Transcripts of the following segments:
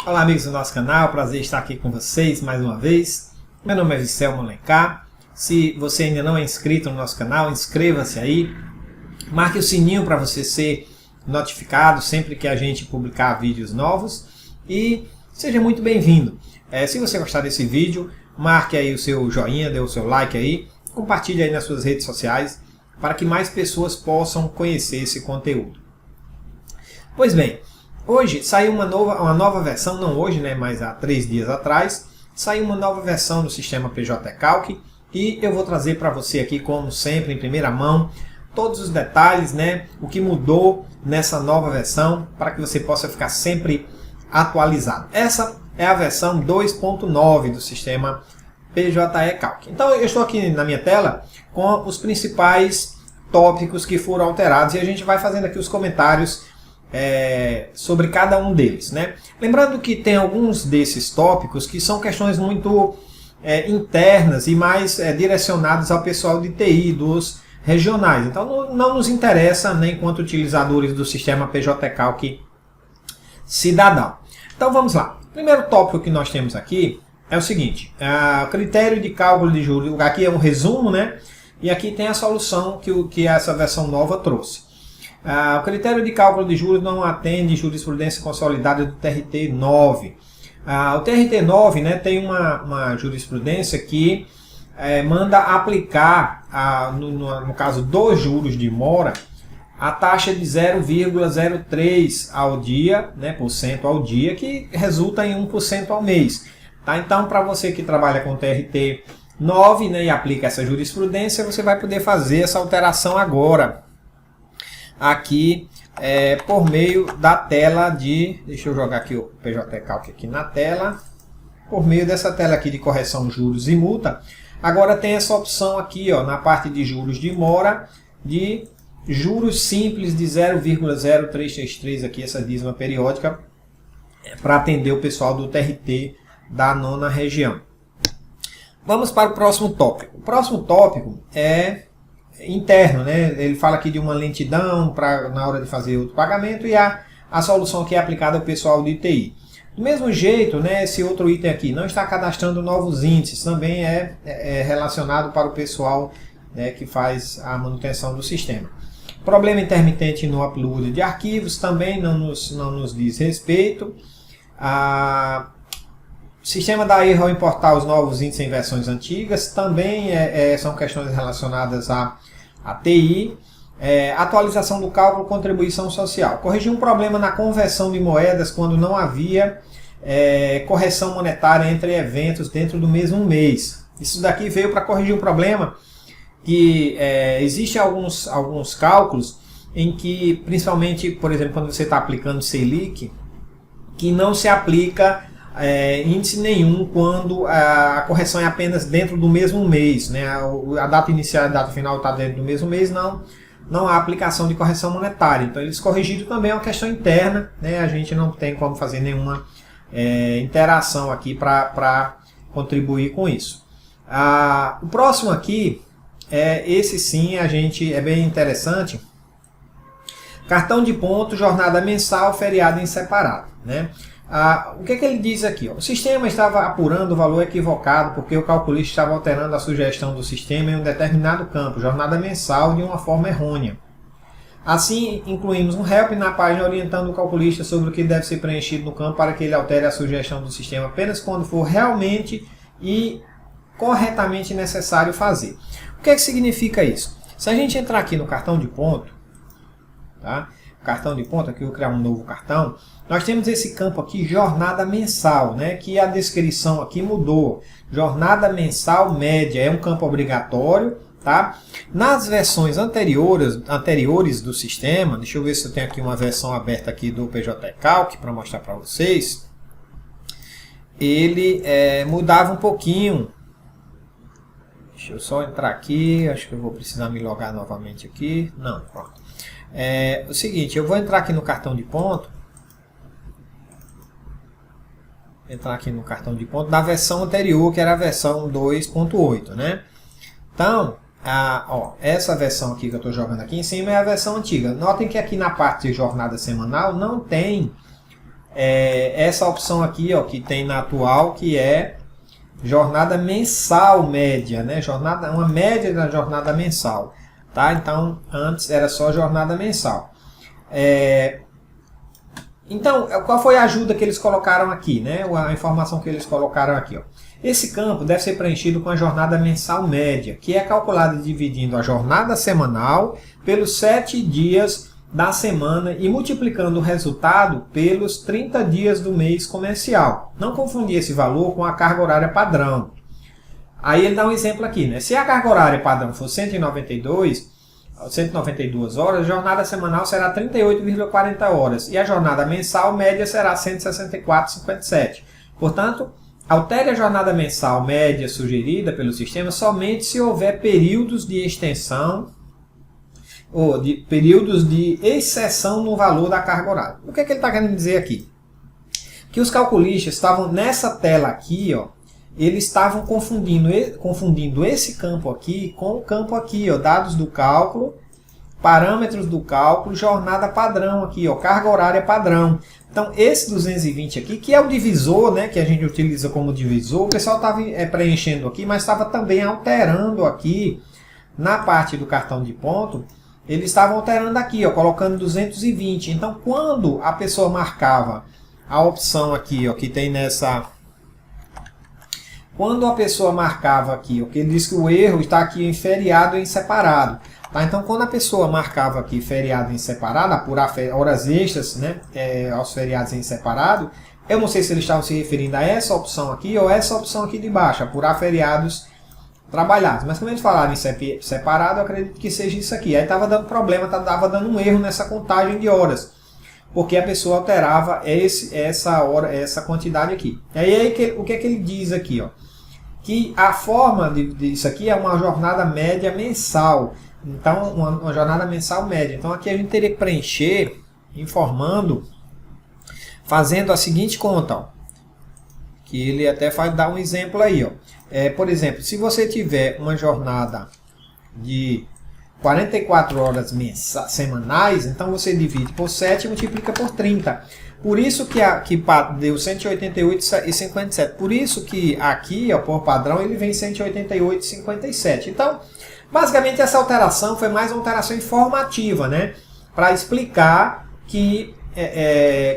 Olá amigos do nosso canal, prazer estar aqui com vocês mais uma vez. Meu nome é Viscelmo Alencar. Se você ainda não é inscrito no nosso canal, inscreva-se aí. Marque o sininho para você ser notificado sempre que a gente publicar vídeos novos. E seja muito bem-vindo. Se você gostar desse vídeo, marque aí o seu joinha, dê o seu like aí. Compartilhe aí nas suas redes sociais para que mais pessoas possam conhecer esse conteúdo. Pois bem, hoje saiu uma nova versão, não hoje, né, mas há 3 dias atrás, saiu uma nova versão do sistema PJ Calc e eu vou trazer para você aqui, como sempre, em primeira mão, todos os detalhes, né, o que mudou nessa nova versão, para que você possa ficar sempre atualizado. Essa é a versão 2.9 do sistema PJ Calc. Então eu estou aqui na minha tela com os principais tópicos que foram alterados e a gente vai fazendo aqui os comentários sobre cada um deles, né? Lembrando que tem alguns desses tópicos que são questões muito internas e mais direcionadas ao pessoal de TI, dos regionais. Então não nos interessa, né, enquanto utilizadores do sistema PJ Calc cidadão. Então vamos lá. O primeiro tópico que nós temos aqui é o seguinte: o critério de cálculo de juros. Aqui é um resumo, né? E aqui tem a solução que essa versão nova trouxe. O critério de cálculo de juros não atende jurisprudência consolidada do TRT9. O TRT9, né, tem uma jurisprudência que manda aplicar, no caso dos juros de mora, a taxa de 0,03 ao dia, né, por cento ao dia, que resulta em 1% ao mês. Tá? Então, para você que trabalha com TRT9, né, e aplica essa jurisprudência, você vai poder fazer essa alteração agora, aqui por meio da tela de... Deixa eu jogar aqui o PJ Calc aqui na tela. Por meio dessa tela aqui de correção juros e multa, agora tem essa opção aqui, ó, na parte de juros de mora, de juros simples de 0,0333, aqui essa dízima periódica, para atender o pessoal do TRT da 9ª região. Vamos para o próximo tópico. O próximo tópico é interno, né? Ele fala aqui de uma lentidão na hora de fazer outro pagamento e a solução que é aplicada ao pessoal de TI. Do mesmo jeito, né, esse outro item aqui, não está cadastrando novos índices, também é relacionado para o pessoal, né, que faz a manutenção do sistema. Problema intermitente no upload de arquivos também não nos diz respeito. O sistema dá erro ao importar os novos índices em versões antigas, também são questões relacionadas à TI. Atualização do cálculo contribuição social. Corrigir um problema na conversão de moedas quando não havia correção monetária entre eventos dentro do mesmo mês. Isso daqui veio para corrigir um problema que existem alguns cálculos em que, principalmente, por exemplo, quando você está aplicando Selic, que não se aplica índice nenhum quando a correção é apenas dentro do mesmo mês, né? A data inicial e a data final está dentro do mesmo mês, não há aplicação de correção monetária. Então eles corrigiram também uma questão interna, né? A gente não tem como fazer nenhuma interação aqui para contribuir com isso. O próximo aqui, esse sim, é bem interessante. Cartão de ponto, jornada mensal, feriado em separado, né? O que ele diz aqui? O sistema estava apurando o valor equivocado porque o calculista estava alterando a sugestão do sistema em um determinado campo, jornada mensal, de uma forma errônea. Assim, incluímos um help na página orientando o calculista sobre o que deve ser preenchido no campo para que ele altere a sugestão do sistema apenas quando for realmente e corretamente necessário fazer. O que significa isso? Se a gente entrar aqui no cartão de ponto, tá? Cartão de ponto, aqui eu vou criar um novo cartão, nós temos esse campo aqui, jornada mensal, né, que a descrição aqui mudou. Jornada mensal média é um campo obrigatório, tá? Nas versões anteriores do sistema, deixa eu ver se eu tenho aqui uma versão aberta aqui do PJ Calc para mostrar para vocês. Ele mudava um pouquinho. Deixa eu só entrar aqui, acho que eu vou precisar me logar novamente aqui. Não, pronto. O seguinte, eu vou entrar aqui no cartão de ponto. Entrar aqui no cartão de ponto da versão anterior, que era a versão 2.8, né? Então, essa versão aqui que eu estou jogando aqui em cima é a versão antiga. Notem que aqui na parte de jornada semanal não tem essa opção aqui, ó, que tem na atual, que é jornada mensal média, né? Uma média da jornada mensal, tá? Então, antes era só jornada mensal. Então, qual foi a ajuda que eles colocaram aqui, né? A informação que eles colocaram aqui, ó. Esse campo deve ser preenchido com a jornada mensal média, que é calculada dividindo a jornada semanal pelos 7 dias da semana e multiplicando o resultado pelos 30 dias do mês comercial. Não confundir esse valor com a carga horária padrão. Aí ele dá um exemplo aqui, né? Se a carga horária padrão for 192 horas, a jornada semanal será 38,40 horas e a jornada mensal média será 164,57. Portanto, altere a jornada mensal média sugerida pelo sistema somente se houver períodos de extensão ou de períodos de exceção no valor da carga horária. O que é que ele está querendo dizer aqui? Que os calculistas estavam nessa tela aqui, ó, eles estavam confundindo esse campo aqui com o campo aqui, ó, dados do cálculo, parâmetros do cálculo, jornada padrão aqui, ó, carga horária padrão. Então, esse 220 aqui, que é o divisor, né, que a gente utiliza como divisor, o pessoal estava preenchendo aqui, mas estava também alterando aqui na parte do cartão de ponto. Eles estavam alterando aqui, ó, colocando 220. Então, quando a pessoa marcava a opção aqui, ó, que tem nessa... Quando a pessoa marcava aqui, ó, que ele diz que o erro está aqui em feriado e em separado. Tá? Então, quando a pessoa marcava aqui feriado em separado, apurar horas extras, né, aos feriados em separado, eu não sei se eles estavam se referindo a essa opção aqui ou essa opção aqui de baixo, apurar feriados trabalhados. Mas como eles falaram em separado, eu acredito que seja isso aqui. Aí estava dando problema, estava dando um erro nessa contagem de horas, porque a pessoa alterava essa quantidade aqui. E aí o que é que ele diz aqui? Ó? Que a forma disso aqui é uma jornada média mensal. Então, uma jornada mensal média. Então, aqui a gente teria que preencher, informando, fazendo a seguinte conta, ó, que ele até dá um exemplo aí. Ó. Por exemplo, se você tiver uma jornada de 44 horas semanais, então você divide por 7 e multiplica por 30. Por isso que deu 188,57. Por isso que aqui, ó, por padrão, ele vem 188,57. Então, basicamente, essa alteração foi mais uma alteração informativa, né? Para explicar que,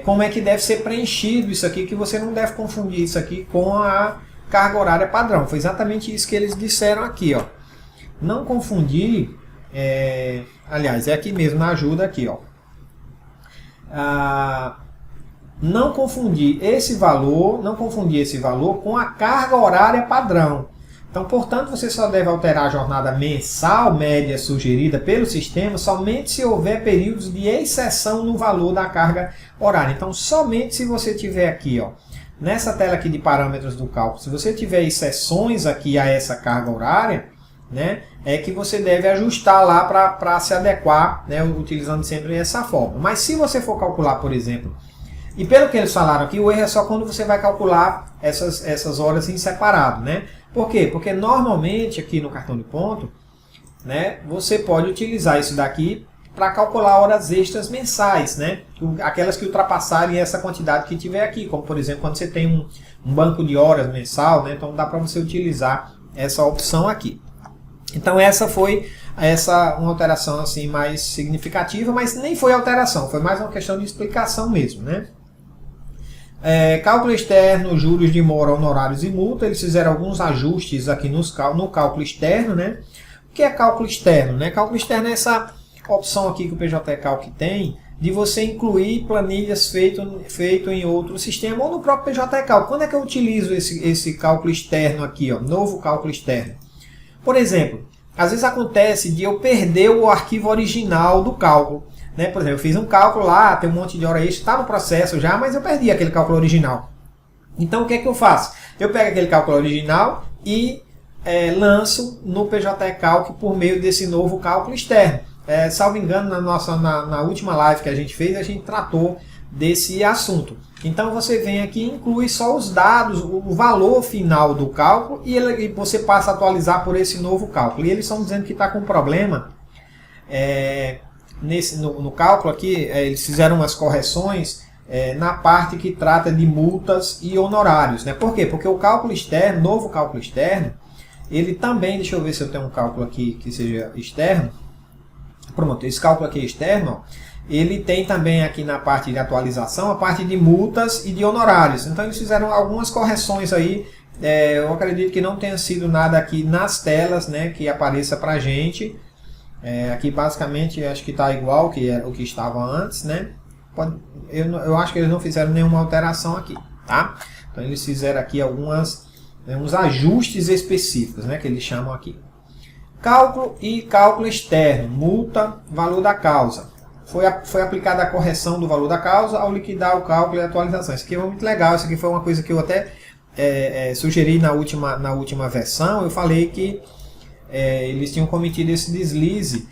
como é que deve ser preenchido isso aqui, que você não deve confundir isso aqui com a carga horária padrão. Foi exatamente isso que eles disseram aqui, ó. Não confundir, aliás, é aqui mesmo na ajuda aqui, ó. Não confundir esse valor com a carga horária padrão. Então, portanto, você só deve alterar a jornada mensal média sugerida pelo sistema somente se houver períodos de exceção no valor da carga horária. Então, somente se você tiver aqui, ó, nessa tela aqui de parâmetros do cálculo, se você tiver exceções aqui a essa carga horária, né, é que você deve ajustar lá para se adequar, né, utilizando sempre essa forma. Mas se você for calcular, por exemplo, e pelo que eles falaram aqui, o erro é só quando você vai calcular essas horas em separado, né? Por quê? Porque normalmente aqui no cartão de ponto, né, você pode utilizar isso daqui para calcular horas extras mensais, né? Aquelas que ultrapassarem essa quantidade que tiver aqui, como por exemplo quando você tem um banco de horas mensal, né? Então dá para você utilizar essa opção aqui. Então essa foi uma alteração assim mais significativa, mas nem foi alteração, foi mais uma questão de explicação mesmo, né? Cálculo externo, juros de mora, honorários e multa, eles fizeram alguns ajustes aqui no cálculo externo, né? O que é cálculo externo, né? Cálculo externo é essa opção aqui que o PJ Calc tem, de você incluir planilhas feito em outro sistema ou no próprio PJ Calc. Quando é que eu utilizo esse cálculo externo aqui, ó, novo cálculo externo? Por exemplo, às vezes acontece de eu perder o arquivo original do cálculo. Né? Por exemplo, eu fiz um cálculo lá, tem um monte de hora extra, está no processo já, mas eu perdi aquele cálculo original. Então o que é que eu faço? Eu pego aquele cálculo original e lanço no PJ Calc por meio desse novo cálculo externo. Salvo engano, na última live que a gente fez, a gente tratou desse assunto. Então você vem aqui e inclui só os dados, o valor final do cálculo e você passa a atualizar por esse novo cálculo. E eles estão dizendo que está com problema no cálculo aqui, eles fizeram umas correções na parte que trata de multas e honorários, né? Por quê? Porque o cálculo externo, novo cálculo externo, ele também, deixa eu ver se eu tenho um cálculo aqui que seja externo. Pronto, esse cálculo aqui externo, ó, ele tem também aqui na parte de atualização a parte de multas e de honorários. Então eles fizeram algumas correções aí. Eu acredito que não tenha sido nada aqui nas telas, né, que apareça para a gente. Aqui basicamente acho que está igual que o que estava antes, né? Eu acho que eles não fizeram nenhuma alteração aqui, tá? Então eles fizeram aqui uns ajustes específicos, né, que eles chamam aqui. Cálculo e cálculo externo, multa, valor da causa. Foi aplicada a correção do valor da causa ao liquidar o cálculo e a atualização. Isso aqui é muito legal, isso aqui foi uma coisa que eu até sugeri na última versão. Eu falei que eles tinham cometido esse deslize,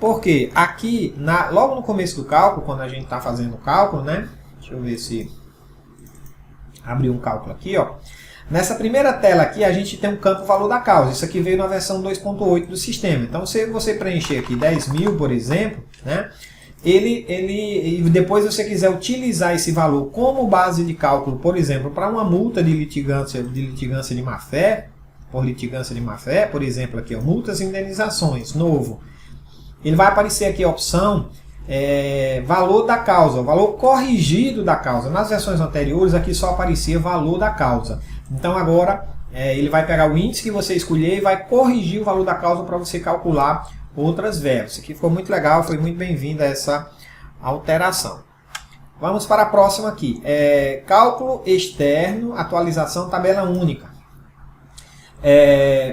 porque aqui, logo no começo do cálculo, quando a gente está fazendo o cálculo, né? Deixa eu ver se abrir um cálculo aqui, ó. Nessa primeira tela aqui, a gente tem um campo valor da causa. Isso aqui veio na versão 2.8 do sistema. Então, se você preencher aqui 10.000, por exemplo, né? E depois você quiser utilizar esse valor como base de cálculo, por exemplo, para uma multa de litigância de má-fé, por exemplo, aqui, ó, multas e indenizações, novo. Ele vai aparecer aqui a opção valor da causa, o valor corrigido da causa. Nas versões anteriores aqui só aparecia valor da causa. Então agora ele vai pegar o índice que você escolher e vai corrigir o valor da causa para você calcular outras verbas. Isso aqui ficou muito legal, foi muito bem-vinda essa alteração. Vamos para a próxima aqui. Cálculo externo, atualização, tabela única.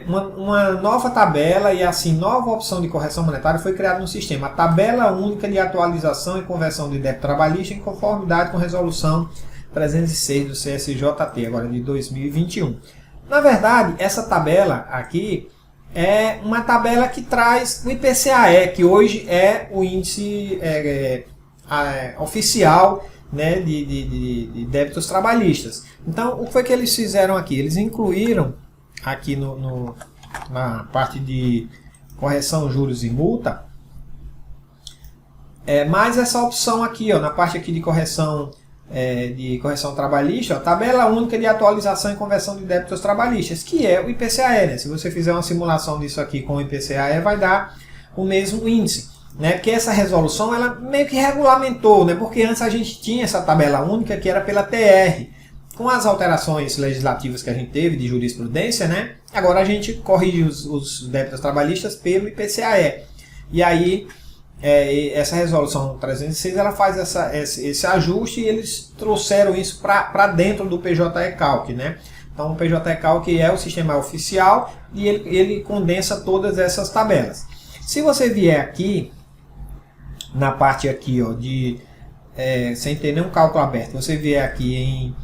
Uma nova tabela e assim nova opção de correção monetária foi criada no sistema. A tabela única de atualização e conversão de débito trabalhista em conformidade com a resolução 306 do CSJT, agora de 2021. Na verdade, essa tabela aqui é uma tabela que traz o IPCAE, que hoje é o índice oficial, né, de débitos trabalhistas. Então, o que foi que eles fizeram aqui? Eles incluíram aqui na parte de correção, juros e multa, mais essa opção aqui, ó, na parte aqui de correção trabalhista, ó, tabela única de atualização e conversão de débitos trabalhistas, que é o IPCAE, né? Se você fizer uma simulação disso aqui com o IPCAE, vai dar o mesmo índice, né? Que essa resolução, ela meio que regulamentou, né? Porque antes a gente tinha essa tabela única que era pela TR. Com as alterações legislativas que a gente teve de jurisprudência, né? Agora a gente corrige os débitos trabalhistas pelo IPCAE. E aí essa resolução 306 ela faz esse ajuste e eles trouxeram isso para dentro do PJE-Calc, né? Então o PJE-Calc é o sistema oficial e ele condensa todas essas tabelas. Se você vier aqui na parte aqui, ó, sem ter nenhum cálculo aberto, você vier aqui em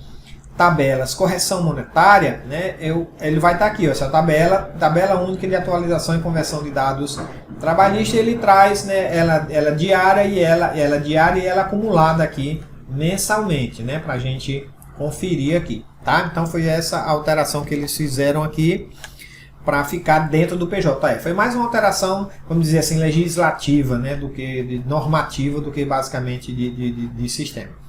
tabelas, correção monetária, né, ele vai estar aqui, ó, essa tabela única de atualização e conversão de dados trabalhistas. Ele traz, né, ela diária e ela acumulada aqui mensalmente, né, para a gente conferir aqui, tá? Então foi essa alteração que eles fizeram aqui para ficar dentro do PJE. Foi mais uma alteração, vamos dizer assim, legislativa, né, do que normativa, do que basicamente de sistema.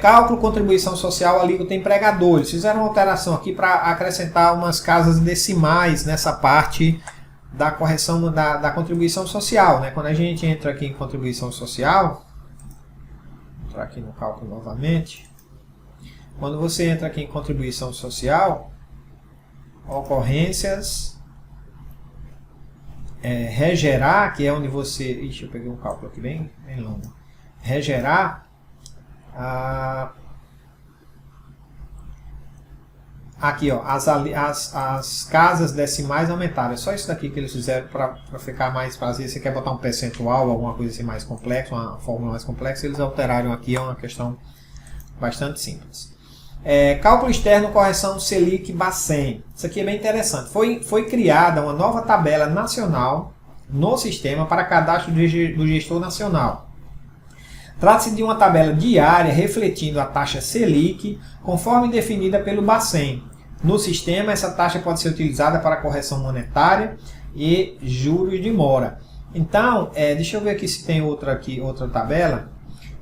Cálculo, contribuição social, alíquota empregador. Eles fizeram uma alteração aqui para acrescentar umas casas decimais nessa parte da correção da contribuição social, né? Quando a gente entra aqui em contribuição social, vou entrar aqui no cálculo novamente. Quando você entra aqui em contribuição social, ocorrências, regerar, que é onde você... Ixi, eu peguei um cálculo aqui bem longo. Regerar, aqui, ó, as casas decimais aumentaram. É só isso daqui que eles fizeram para ficar mais fácil. Se você quer botar um percentual, alguma coisa assim mais complexa, uma fórmula mais complexa, eles alteraram aqui. É uma questão bastante simples. Cálculo externo, correção Selic Bacen. Isso aqui é bem interessante. Foi criada uma nova tabela nacional no sistema para cadastro do gestor nacional. Trata-se de uma tabela diária refletindo a taxa Selic, conforme definida pelo Bacen. No sistema, essa taxa pode ser utilizada para correção monetária e juros de mora. Então, deixa eu ver aqui se tem outra tabela.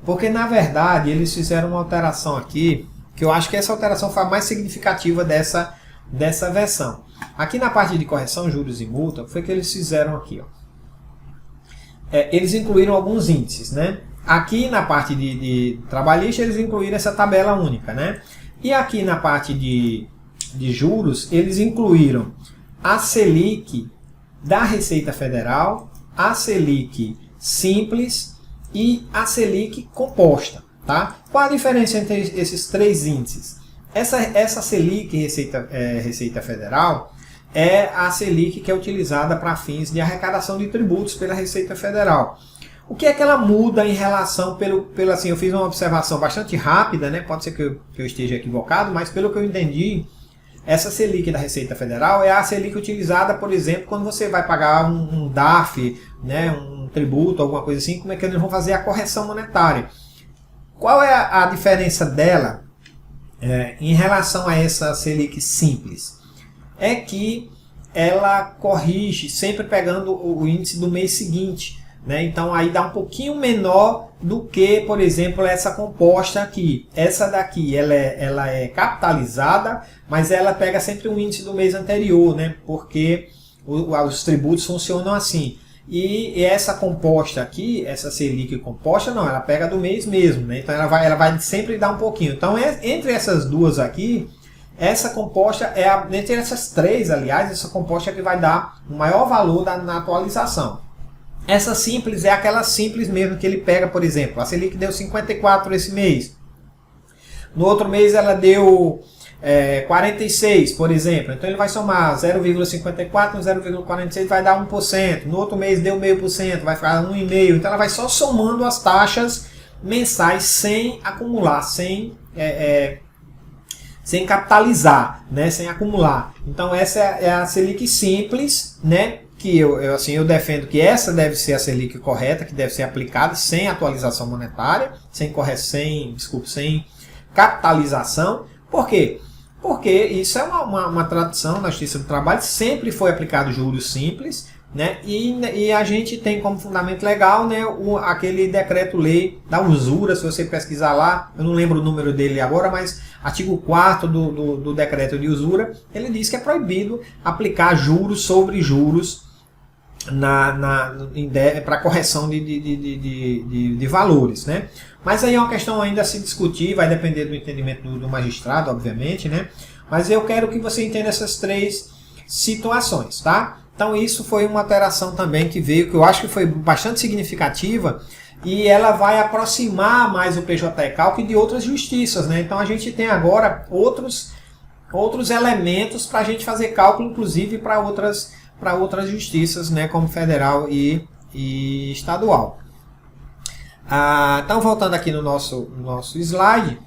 Porque na verdade eles fizeram uma alteração aqui, que eu acho que essa alteração foi a mais significativa dessa versão. Aqui na parte de correção, juros e multa, foi que eles fizeram aqui, ó. Eles incluíram alguns índices, né? Aqui na parte de trabalhista eles incluíram essa tabela única, né? E aqui na parte de juros eles incluíram a Selic da Receita Federal, a Selic simples e a Selic composta, tá? Qual a diferença entre esses três índices? Essa Selic Receita Federal é a Selic que é utilizada para fins de arrecadação de tributos pela Receita Federal. O que é que ela muda em relação, assim, eu fiz uma observação bastante rápida, né? Pode ser que eu esteja equivocado, mas pelo que eu entendi, essa Selic da Receita Federal é a Selic utilizada, por exemplo, quando você vai pagar um DAF, né? Um tributo, alguma coisa assim, como é que eles vão fazer a correção monetária. Qual é a diferença dela em relação a essa Selic simples? É que ela corrige sempre pegando o índice do mês seguinte. Né? Então aí dá um pouquinho menor do que, por exemplo, essa composta aqui. Essa daqui ela é capitalizada, mas ela pega sempre o índice do mês anterior, né? Porque os tributos funcionam assim. E essa composta aqui, essa Selic composta, não, ela pega do mês mesmo, né? Então ela vai sempre dar um pouquinho. Então entre essas duas aqui, essa composta entre essas três, aliás, essa composta é que vai dar o maior valor na atualização. Essa simples é aquela simples mesmo que ele pega, por exemplo, a Selic deu 54 esse mês. No outro mês ela deu 46, por exemplo. Então ele vai somar 0,54 no 0,46, vai dar 1%. No outro mês deu 0,5%, vai ficar 1,5%. Então ela vai só somando as taxas mensais sem acumular, sem capitalizar, né? Sem acumular. Então essa é a Selic simples, né? Que eu defendo que essa deve ser a Selic correta, que deve ser aplicada sem atualização monetária, sem capitalização. Por quê? Porque isso é uma tradição na Justiça do Trabalho, sempre foi aplicado juros simples, né? E a gente tem como fundamento legal, né, aquele decreto-lei da usura, se você pesquisar lá, eu não lembro o número dele agora, mas artigo 4º do decreto de usura, ele diz que é proibido aplicar juros sobre juros para correção de valores, né? Mas aí é uma questão ainda a se discutir, vai depender do entendimento do magistrado, obviamente, né? Mas eu quero que você entenda essas três situações, tá? Então isso foi uma alteração também que veio, que eu acho que foi bastante significativa, e ela vai aproximar mais o PJ-Calc de outras justiças, né? Então a gente tem agora outros elementos para a gente fazer cálculo, inclusive para outras justiças, né, como federal e estadual. Então, voltando aqui no nosso slide,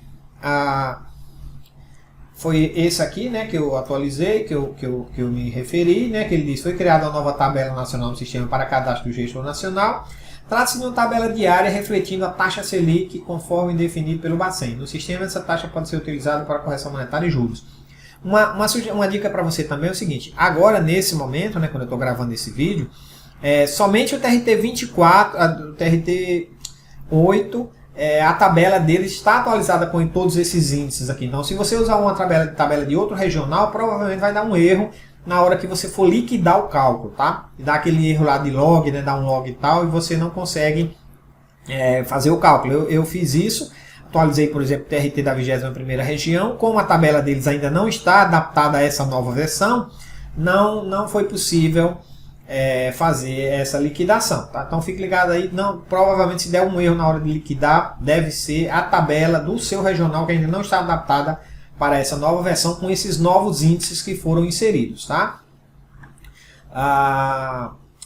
foi esse aqui, né, que eu atualizei, que eu me referi, né, que ele diz: foi criada uma nova tabela nacional no sistema para cadastro do gestor nacional. Trata-se de uma tabela diária refletindo a taxa Selic conforme definido pelo Bacen. No sistema, essa taxa pode ser utilizada para correção monetária e juros. Uma dica para você também é o seguinte: agora nesse momento, né, quando eu estou gravando esse vídeo, somente o TRT 24, o TRT 8, a tabela dele está atualizada com todos esses índices aqui. Então, se você usar uma tabela de outro regional, provavelmente vai dar um erro na hora que você for liquidar o cálculo, tá? E dá aquele erro lá de log, né, dá um log e tal, e você não consegue fazer o cálculo. Eu fiz isso. Atualizei, por exemplo, o TRT da 21ª região. Como a tabela deles ainda não está adaptada a essa nova versão, não foi possível fazer essa liquidação. Tá? Então fique ligado aí. Provavelmente, se der um erro na hora de liquidar, deve ser a tabela do seu regional que ainda não está adaptada para essa nova versão, com esses novos índices que foram inseridos. Tá?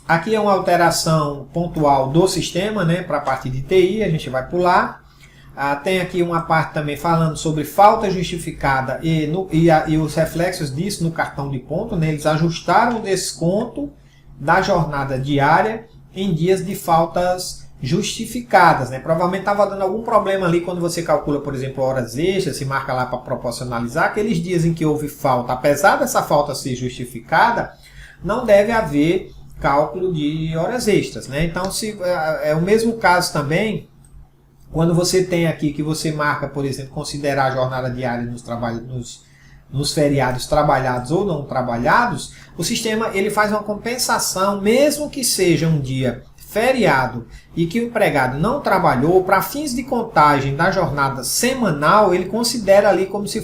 Aqui é uma alteração pontual do sistema, né, para a parte de TI, a gente vai pular. Tem aqui uma parte também falando sobre falta justificada e os reflexos disso no cartão de ponto, né? Eles ajustaram o desconto da jornada diária em dias de faltas justificadas, né? Provavelmente estava dando algum problema ali quando você calcula, por exemplo, horas extras, se marca lá para proporcionalizar. Aqueles dias em que houve falta, apesar dessa falta ser justificada, não deve haver cálculo de horas extras, né? Então, se é o mesmo caso também Quando você tem aqui que você marca, por exemplo, considerar a jornada diária nos feriados trabalhados ou não trabalhados, o sistema ele faz uma compensação, mesmo que seja um dia feriado e que o empregado não trabalhou, para fins de contagem da jornada semanal, ele considera ali como se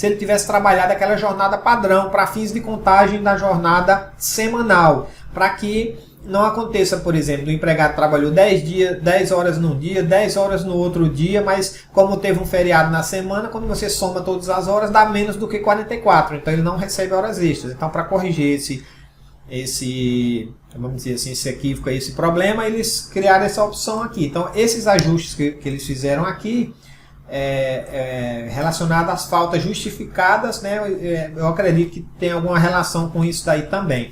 ele tivesse trabalhado aquela jornada padrão, para fins de contagem da jornada semanal, para que não aconteça, por exemplo, o empregado trabalhou 10 horas num dia, 10 horas no outro dia, mas como teve um feriado na semana, quando você soma todas as horas, dá menos do que 44, então ele não recebe horas extras. Então, para corrigir vamos dizer assim, esse equívoco, esse problema, eles criaram essa opção aqui. Então, esses ajustes que eles fizeram aqui, relacionados às faltas justificadas, né, eu acredito que tem alguma relação com isso daí também.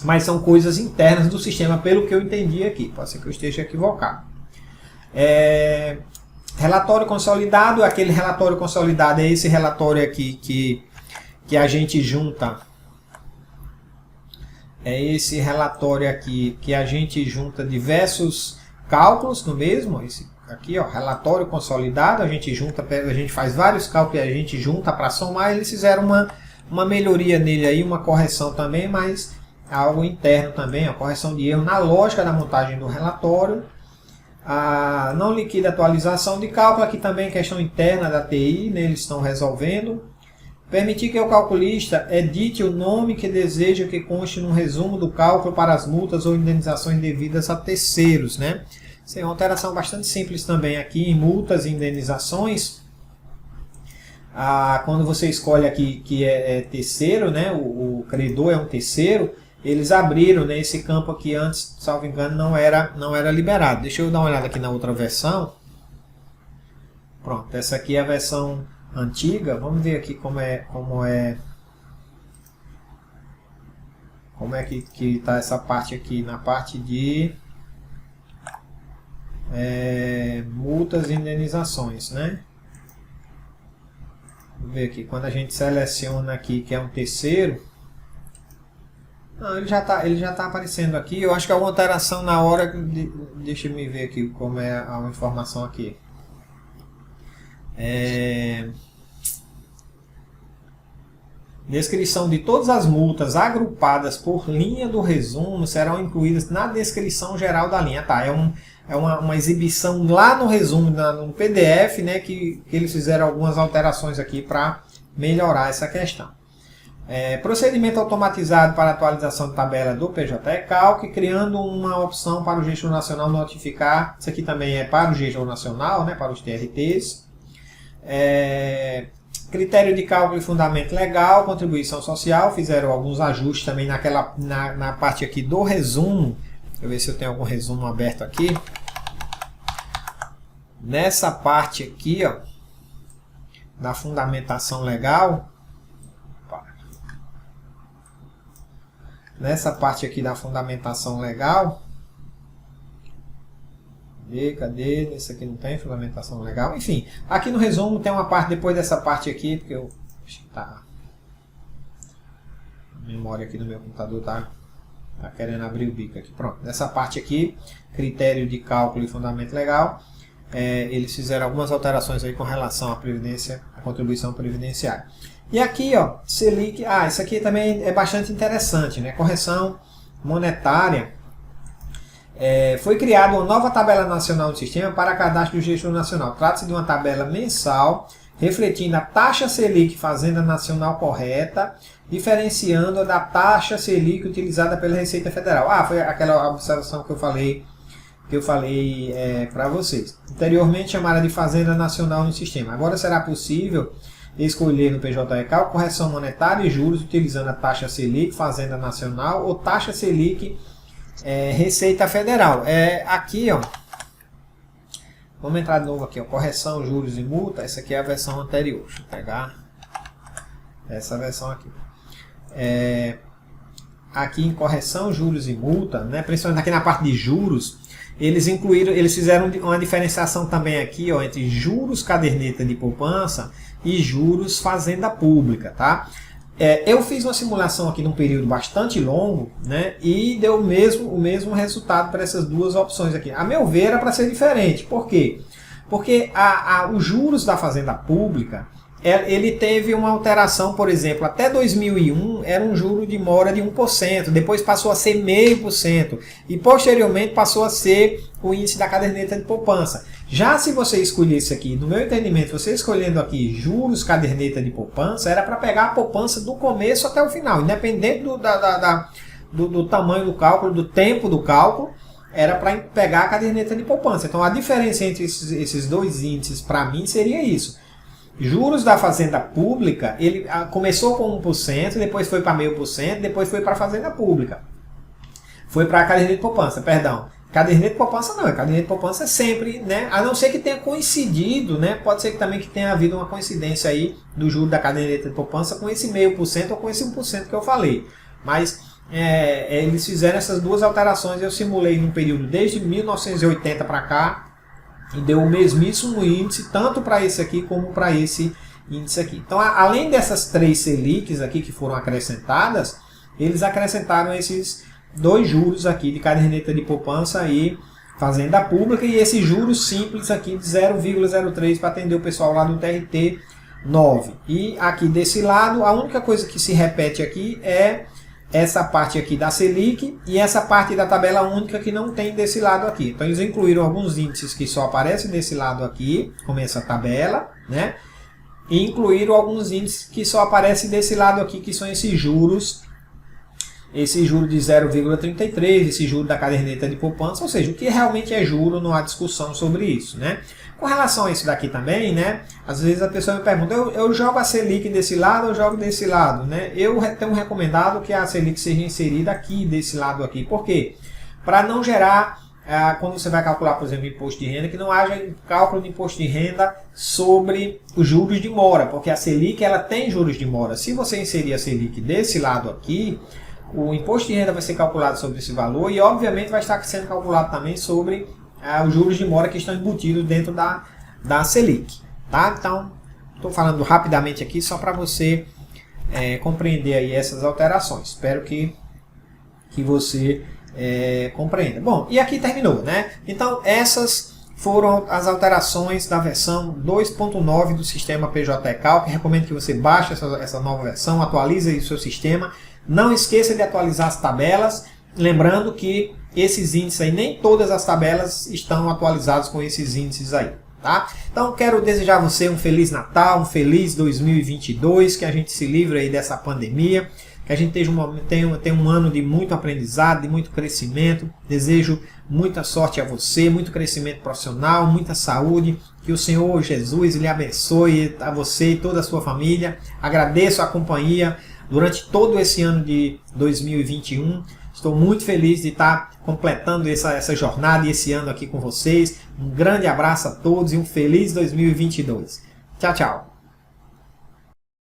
Mas são coisas internas do sistema, pelo que eu entendi aqui. Pode ser que eu esteja equivocado. Relatório consolidado. Aquele relatório consolidado é esse relatório aqui que a gente junta. É esse relatório aqui que a gente junta diversos cálculos no mesmo. Esse aqui, ó, relatório consolidado. A gente faz vários cálculos e a gente junta para somar. Eles fizeram uma melhoria nele aí, uma correção também, mas algo interno também, a correção de erro na lógica da montagem do relatório. A não liquida atualização de cálculo, aqui também questão interna da TI, né, eles estão resolvendo. Permitir que o calculista edite o nome que deseja que conste no resumo do cálculo para as multas ou indenizações devidas a terceiros, né? Isso é uma alteração bastante simples também aqui em multas e indenizações. Quando você escolhe aqui que é terceiro, né, o credor é um terceiro, eles abriram, né, esse campo aqui antes, salvo engano, não era liberado. Deixa eu dar uma olhada aqui na outra versão. Pronto, essa aqui é a versão antiga. Vamos ver aqui como é que está essa parte aqui, na parte de multas e indenizações, né? Vamos ver aqui, quando a gente seleciona aqui que é um terceiro, não, ele já tá aparecendo aqui. Eu acho que é uma alteração na hora deixa eu me ver aqui como é a informação aqui. Descrição de todas as multas agrupadas por linha do resumo serão incluídas na descrição geral da linha. Tá, é uma exibição lá no resumo, no PDF, né, que eles fizeram algumas alterações aqui para melhorar essa questão. Procedimento automatizado para atualização de tabela do PJE-Calc, criando uma opção para o gestor nacional notificar. Isso aqui também é para o gestor nacional, né, para os TRTs. Critério de cálculo e fundamento legal, contribuição social, fizeram alguns ajustes também na parte aqui do resumo. Deixa eu ver se eu tenho algum resumo aberto aqui. Nessa parte aqui, ó, da fundamentação legal, nessa parte aqui da fundamentação legal, cadê? Esse aqui não tem fundamentação legal. Enfim, aqui no resumo tem uma parte, depois dessa parte aqui, porque eu acho que a memória aqui do meu computador tá querendo abrir o bico aqui. Pronto, nessa parte aqui, critério de cálculo e fundamento legal, eles fizeram algumas alterações aí com relação à previdência, à contribuição previdenciária. E aqui, ó, Selic, isso aqui também é bastante interessante, né? Correção monetária. Foi criada uma nova tabela nacional no sistema para cadastro do gestor nacional. Trata-se de uma tabela mensal, refletindo a taxa Selic Fazenda Nacional correta, diferenciando-a da taxa Selic utilizada pela Receita Federal. Foi aquela observação que eu falei para vocês. Anteriormente chamada de Fazenda Nacional no sistema. Agora será possível escolher no PJE-Calc correção monetária e juros utilizando a taxa Selic Fazenda Nacional ou taxa Selic Receita Federal. Aqui, ó, vamos entrar de novo aqui, ó, correção, juros e multa. Essa aqui é a versão anterior. Deixa eu pegar essa versão aqui. Aqui em correção, juros e multa, né, principalmente aqui na parte de juros, eles fizeram uma diferenciação também aqui, ó, entre juros caderneta de poupança e juros fazenda pública, tá? Eu fiz uma simulação aqui num período bastante longo, né, e deu o mesmo resultado para essas duas opções aqui. A meu ver, era para ser diferente. Por quê? Porque os juros da Fazenda Pública, ele teve uma alteração, por exemplo, até 2001 era um juro de mora de 1%, depois passou a ser 0,5% e posteriormente passou a ser o índice da caderneta de poupança. Já se você escolhesse aqui, no meu entendimento, você escolhendo aqui juros caderneta de poupança, era para pegar a poupança do começo até o final, independente do tamanho do cálculo, do tempo do cálculo, era para pegar a caderneta de poupança. Então a diferença entre esses dois índices para mim seria isso. Juros da Fazenda Pública, ele começou com 1%, depois foi para 0,5%, depois foi para a Fazenda Pública. Foi para a caderneta de poupança, perdão. Caderneta de poupança não, a caderneta de poupança é sempre, né? A não ser que tenha coincidido, né? Pode ser que também que tenha havido uma coincidência aí do juro da caderneta de poupança com esse 0,5% ou com esse 1% que eu falei. Mas eles fizeram essas duas alterações, eu simulei num período desde 1980 para cá, e deu o mesmíssimo índice, tanto para esse aqui como para esse índice aqui. Então, além dessas 3 Selics aqui que foram acrescentadas, eles acrescentaram esses 2 juros aqui de caderneta de poupança e Fazenda Pública, e esse juros simples aqui de 0,03 para atender o pessoal lá do TRT 9. E aqui desse lado, a única coisa que se repete aqui é essa parte aqui da Selic e essa parte da tabela única que não tem desse lado aqui. Então eles incluíram alguns índices que só aparecem desse lado aqui, como essa tabela, né? E incluíram alguns índices que só aparecem desse lado aqui, que são esses juros de 0,33, esse juro da caderneta de poupança, ou seja, o que realmente é juro, não há discussão sobre isso, né? Com relação a isso daqui também, né? Às vezes a pessoa me pergunta, eu jogo a Selic desse lado ou jogo desse lado, né? Eu tenho recomendado que a Selic seja inserida aqui, desse lado aqui. Por quê? Para não gerar, quando você vai calcular, por exemplo, imposto de renda, que não haja cálculo de imposto de renda sobre os juros de mora, porque a Selic ela tem juros de mora. Se você inserir a Selic desse lado aqui, o imposto de renda vai ser calculado sobre esse valor e, obviamente, vai estar sendo calculado também sobre os juros de mora que estão embutidos dentro da Selic. Tá? Então, estou falando rapidamente aqui só para você compreender aí essas alterações. Espero que você compreenda. Bom, e aqui terminou, né? Então, essas foram as alterações da versão 2.9 do sistema PJE-Calc. Recomendo que você baixe essa nova versão, atualize aí o seu sistema. Não esqueça de atualizar as tabelas, lembrando que esses índices aí, nem todas as tabelas estão atualizadas com esses índices aí, tá? Então quero desejar a você um Feliz Natal, um feliz 2022, que a gente se livre aí dessa pandemia, que a gente tenha um ano de muito aprendizado, de muito crescimento. Desejo muita sorte a você, muito crescimento profissional, muita saúde, que o Senhor Jesus lhe abençoe a você e toda a sua família. Agradeço a companhia durante todo esse ano de 2021, estou muito feliz de estar completando essa jornada e esse ano aqui com vocês. Um grande abraço a todos e um feliz 2022. Tchau, tchau.